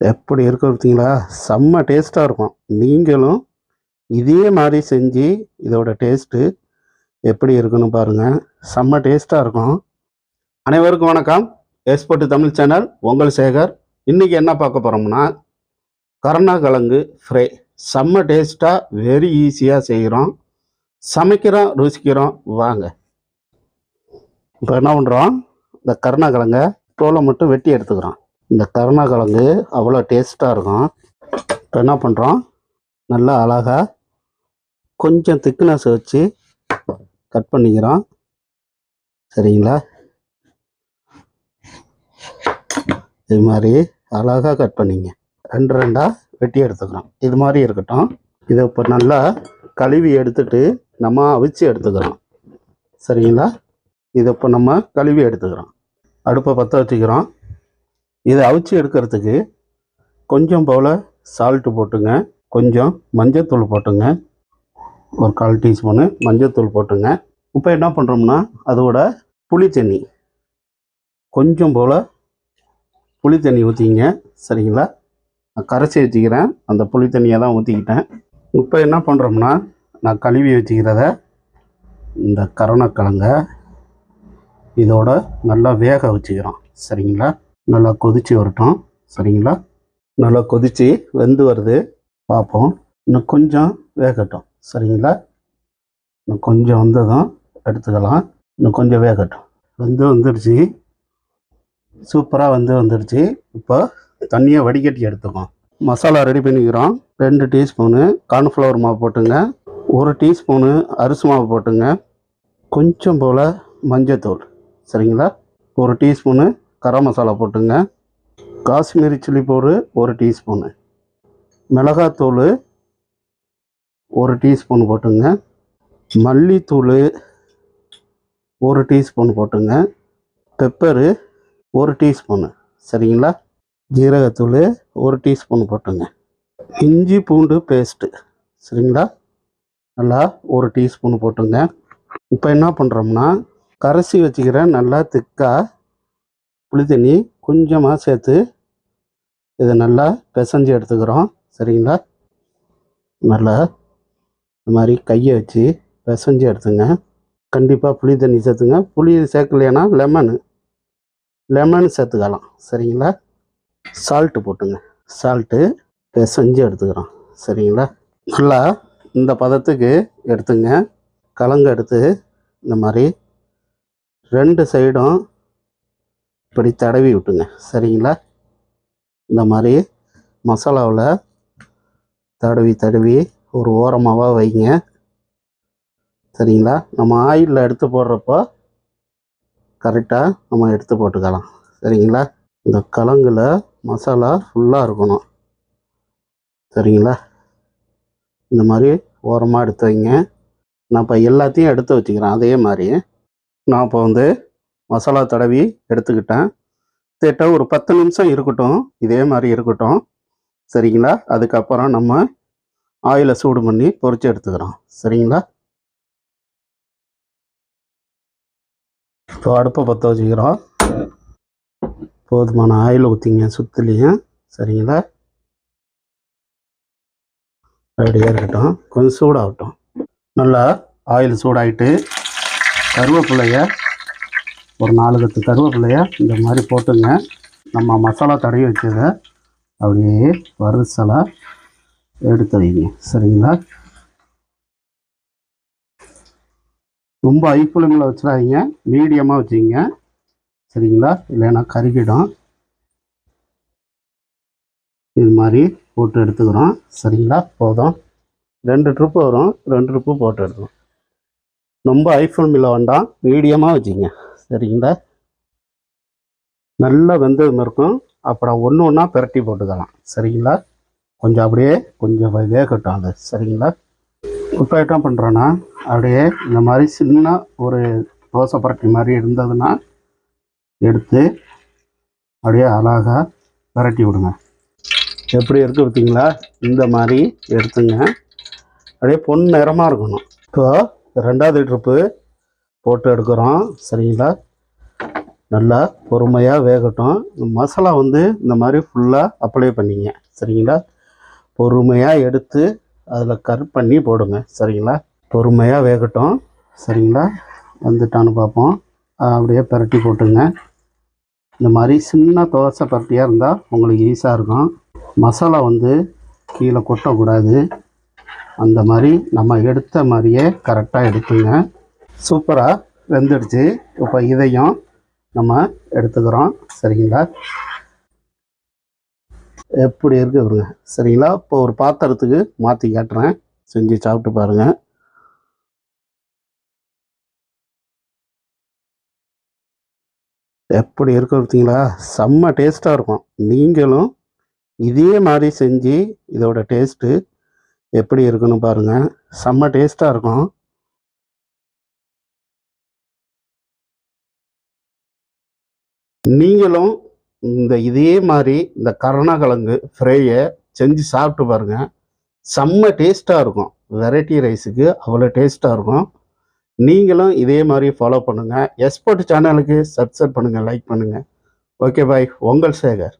எப்படி இருக்கு பார்த்தீங்களா? செம்ம டேஸ்ட்டாக இருக்கும். நீங்களும் இதே மாதிரி செஞ்சு இதோட டேஸ்ட்டு எப்படி இருக்குன்னு பாருங்கள். செம்ம டேஸ்ட்டாக இருக்கும். அனைவருக்கும் வணக்கம். எஸ்போர்ட் தமிழ் சேனல் உங்கள் சேகர். இன்றைக்கி என்ன பார்க்க போகிறோம்னா கருணக்கிழங்கு ஃப்ரை. செம்ம டேஸ்ட்டாக வெரி ஈஸியாக செய்கிறோம். சமைக்கிறோம், ருசிக்கிறோம். வாங்க. இப்போ என்ன பண்ணுறோம், இந்த கருணக்கிழங்கை தோலை மட்டும் வெட்டி எடுத்துக்கிறோம். இந்த கருணக்கிழங்கு அவ்வளோ டேஸ்ட்டாக இருக்கும். இப்போ என்ன பண்ணுறோம், நல்லா அழகாக கொஞ்சம் திக்னஸ் வச்சு கட் பண்ணிக்கிறோம். சரிங்களா? இது மாதிரி அழகாக கட் பண்ணிங்க. ரெண்டு ரெண்டாக வெட்டி எடுத்துக்கிறோம். இது மாதிரி இருக்கட்டும். இதை இப்போ நல்லா கழுவி எடுத்துட்டு நம்ம அவிச்சு எடுத்துக்கிறோம். சரிங்களா? இதை இப்போ நம்ம கழுவி எடுத்துக்கிறோம். அடுப்பை பற்ற வச்சுக்கிறோம். இதை அவிச்சு எடுக்கிறதுக்கு கொஞ்சம் போல் சால்ட்டு போட்டுங்க, கொஞ்சம் மஞ்சத்தூள் போட்டுங்க, ஒரு 1/4 டீஸ்பூனு மஞ்சத்தூள் போட்டுங்க. இப்போ என்ன பண்ணுறோம்னா அதோட புளி தண்ணி கொஞ்சம் போல் புளி தண்ணி ஊற்றிங்க. சரிங்களா? நான் கரைச்சி வச்சுக்கிறேன், அந்த புளி தண்ணியை தான் ஊற்றிக்கிட்டேன். இப்போ என்ன பண்ணுறோம்னா நான் கழுவி வச்சுக்கிறத இந்த கருணக்கிழங்கை இதோட நல்லா வேக வச்சுக்கிறோம். சரிங்களா? நல்லா கொதித்து வரட்டும். சரிங்களா? நல்லா கொதித்து வெந்து வருது, பார்ப்போம். இன்னும் கொஞ்சம் வேகட்டும். சரிங்களா? இன்னும் கொஞ்சம் வந்ததும் எடுத்துக்கலாம். இன்னும் கொஞ்சம் வேகட்டும். வந்துடுச்சு, சூப்பராக வந்துடுச்சு. இப்போ தண்ணியை வடிகட்டி எடுத்துக்கோம். மசாலா ரெடி பண்ணிக்கிறோம். 2 டீஸ்பூனு கார்ன்ஃப்ளவர் மாவு போட்டுங்க, 1 டீஸ்பூனு அரிசி மாவு போட்டுங்க, கொஞ்சம் போல் மஞ்சத்தூள். சரிங்களா? 1 டீஸ்பூனு கரம் மசாலா போட்டுங்க, காஷ்மீரி சில்லி பவுடர் 1 டீஸ்பூனு, மிளகாத்தூள் 1 டீஸ்பூன் போட்டுங்க, மல்லித்தூள் 1 டீஸ்பூன் போட்டுங்க, பெப்பரு 1 டீஸ்பூனு. சரிங்களா? ஜீரகத்தூள் 1 டீஸ்பூன் போட்டுங்க, இஞ்சி பூண்டு பேஸ்ட்டு. சரிங்களா? நல்லா 1 டீஸ்பூன் போட்டுங்க. இப்போ என்ன பண்ணுறோம்னா கரைச்சி வச்சுக்கிறேன் நல்லா திக்காக புளி தண்ணி கொஞ்சமாக சேர்த்து இதை நல்லா பிசைஞ்சு எடுத்துக்கிறோம். சரிங்களா? நல்லா இந்த மாதிரி கையை வச்சு பிசைஞ்சு எடுத்துங்க. கண்டிப்பாக புளி தண்ணி சேர்த்துங்க. புளி சேர்க்கலைன்னா லெமன் சேர்த்துக்கலாம். சரிங்களா? சால்ட்டு போட்டுங்க. சால்ட்டு பிசைஞ்சு எடுத்துக்கிறோம். சரிங்களா? நல்லா இந்த பதத்துக்கு எடுத்துங்க. கிழங்கு எடுத்து இந்த மாதிரி 2 சைடும் இப்படி தடவி விட்டுங்க. சரிங்களா? இந்த மாதிரி மசாலாவில் தடவி ஒரு ஓரமாக வைங்க. சரிங்களா? நம்ம ஆயிலில் எடுத்து போடுறப்போ கரெக்டாக நம்ம எடுத்து போட்டுக்கலாம். சரிங்களா? இந்த கிழங்குல மசாலா ஃபுல்லாக இருக்கணும். சரிங்களா? இந்த மாதிரி ஓரமாக எடுத்து வைங்க. நான் இப்போ எல்லாத்தையும் எடுத்து வச்சுக்கிறேன். அதே மாதிரி நான் இப்போ மசாலா தடவி எடுத்துக்கிட்டேன். கிட்ட ஒரு 10 நிமிஷம் இருக்கட்டும், இதே மாதிரி இருக்கட்டும். சரிங்களா? அதுக்கப்புறம் நம்ம ஆயிலை சூடு பண்ணி பொரிச்சு எடுத்துக்கிறோம். சரிங்களா? இப்போ அடுப்பை பற்ற வச்சுக்கிறோம். போதுமான ஆயில் ஊற்றிங்க சுற்றுலையும். சரிங்களா? ரெடியாக இருக்கட்டும். கொஞ்சம் சூடாகட்டும். நல்லா ஆயில் சூடாகிட்டு கருவேப்பிலைய ஒரு 4 கத்து கருவேப்பிலைய இந்த மாதிரி போட்டுங்க. நம்ம மசாலா தடவி வச்சதை அப்படியே வறுசலாக எடுத்து வைங்க. சரிங்களா? ரொம்ப ஹை ஃப்ளேமில் வச்சிடாதீங்க, மீடியமாக வச்சுங்க. சரிங்களா? இல்லைன்னா கருகிடும். இது மாதிரி போட்டு எடுத்துக்கிறோம். சரிங்களா? போதும். 2 ட்ரிப்பு வரும், 2 ட்ரிப்பு போட்டு எடுத்துக்கணும். ரொம்ப ஹை ஃப்ளேமில் வேண்டாம், மீடியமாக வச்சுங்க. சரிங்களா? நல்லா வெந்தது இருக்கும். அப்புறம் ஒன்று ஒன்றா பிரட்டி போட்டுக்கலாம். சரிங்களா? கொஞ்சம் அப்படியே கொஞ்சம் வேகட்டும் அது. சரிங்களா? இப்போ என்ன பண்ணுறோன்னா அப்படியே இந்த மாதிரி சின்ன ஒரு தோசை பரட்டி மாதிரி இருந்ததுன்னா எடுத்து அப்படியே அழகாக பிரட்டி விடுங்க. எப்படி இருக்குது பார்த்தீங்களா? இந்த மாதிரி எடுத்துங்க. அப்படியே பொன் நிறமாக இருக்கணும். இப்போ 2வது ட்ரிப்பு போட்டு எடுக்கிறோம். சரிங்களா? நல்லா பொறுமையாக வேகட்டும். மசாலா வந்து இந்த மாதிரி ஃபுல்லாக அப்ளை பண்ணிங்க சரிங்களா. பொறுமையாக எடுத்து அதில் கட் பண்ணி போடுங்க சரிங்களா. பொறுமையாக வேகட்டும் சரிங்களா. வந்துட்டான்னு பார்ப்போம். அப்படியே பரட்டி போட்டுங்க. இந்த மாதிரி சின்ன தோசை பரட்டியாக இருந்தால் உங்களுக்கு ஈஸியாக இருக்கும். மசாலா வந்து கீழே கொட்டக்கூடாது. அந்த மாதிரி நம்ம எடுத்த மாதிரியே கரெக்டாக எடுத்துங்க. சூப்பராக வெந்துடுச்சு. இப்போ இதையும் நம்ம எடுத்துக்கிறோம் சரிங்களா. எப்படி இருக்குது பாருங்க சரிங்களா. இப்போ ஒரு பாத்திரத்துக்கு மாற்றி காட்டுறேன், செஞ்சு சாப்பிட்டு பாருங்கள். எப்படி இருக்கு பார்த்தீங்களா, செம்ம டேஸ்ட்டாக இருக்கும். நீங்களும் இதே மாதிரி செஞ்சு இதோட டேஸ்ட்டு எப்படி இருக்குன்னு பாருங்கள். செம்ம டேஸ்ட்டாக இருக்கும். நீங்களும் இதே மாதிரி இந்த கருணக்கிழங்கு ஃப்ரையை செஞ்சு சாப்பிட்டு பாருங்கள். செம்ம டேஸ்ட்டாக இருக்கும். வெரைட்டி ரைஸுக்கு அவ்வளோ டேஸ்ட்டாக இருக்கும். நீங்களும் இதே மாதிரி ஃபாலோ பண்ணுங்கள். எக்ஸ்பர்ட் சேனலுக்கு சப்ஸ்கிரைப் பண்ணுங்கள், லைக் பண்ணுங்கள். ஓகே பாய், உங்கள் சேகர்.